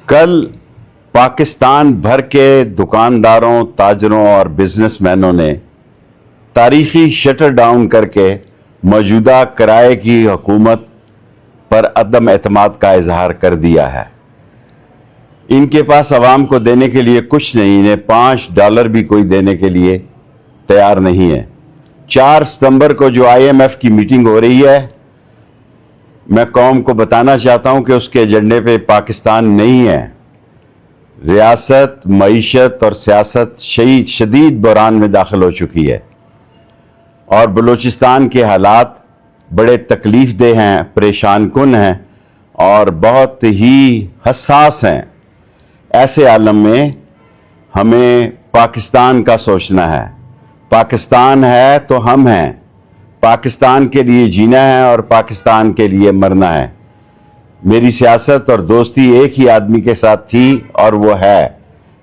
कल पाकिस्तान भर के दुकानदारों, ताजरों और बिजनेसमैनों ने तारीखी शटर डाउन करके मौजूदा किराए की हुकूमत पर अदम एतमाद का इजहार कर दिया है। इनके पास आवाम को देने के लिए कुछ नहीं, इन्हें $5 भी कोई देने के लिए तैयार नहीं है। 4 सितंबर को जो IMF की मीटिंग हो रही है, मैं कौम को बताना चाहता हूं कि उसके एजेंडे पे पाकिस्तान नहीं है। रियासत, मईशत और सियासत शदीद बहरान में दाखिल हो चुकी है और बलूचिस्तान के हालात बड़े तकलीफ देह हैं, परेशान कुन हैं और बहुत ही हसास हैं। ऐसे आलम में हमें पाकिस्तान का सोचना है। पाकिस्तान है तो हम हैं। पाकिस्तान के लिए जीना है और पाकिस्तान के लिए मरना है। मेरी सियासत और दोस्ती एक ही आदमी के साथ थी और वो है,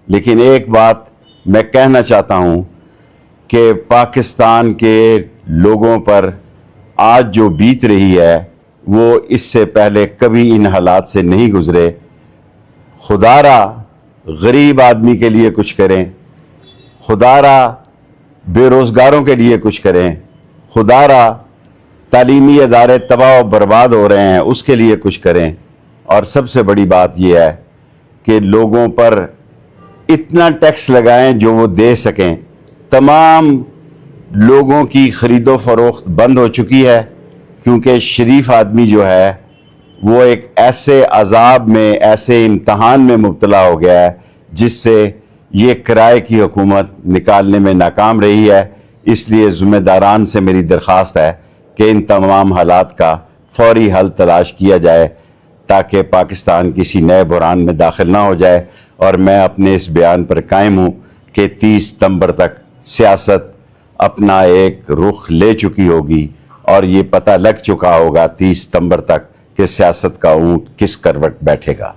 लेकिन एक बात मैं कहना चाहता हूं कि पाकिस्तान के लोगों पर आज जो बीत रही है वो इससे पहले कभी इन हालात से नहीं गुजरे। खुदारा गरीब आदमी के लिए कुछ करें, खुदारा बेरोजगारों के लिए कुछ करें, खुदारा तालीमी अदारे तबाह और बर्बाद हो रहे हैं उसके लिए कुछ करें। और सबसे बड़ी बात यह है कि लोगों पर इतना टैक्स लगाएं जो वो दे सकें। तमाम लोगों की खरीदो फरोख्त बंद हो चुकी है क्योंकि शरीफ आदमी जो है वो एक ऐसे अजाब में, ऐसे इम्तहान में मुब्तला हो गया है जिससे ये किराए की हुकूमत निकालने में नाकाम रही है। इसलिए ज़िम्मेदारान से मेरी दरख्वास्त है कि इन तमाम हालात का फौरी हल तलाश किया जाए ताकि पाकिस्तान किसी नए बहरान में दाखिल ना हो जाए। और मैं अपने इस बयान पर कायम हूँ कि 30 सितंबर तक सियासत अपना एक रुख ले चुकी होगी और ये पता लग चुका होगा 30 सितंबर तक कि सियासत का ऊँट किस करवट बैठेगा।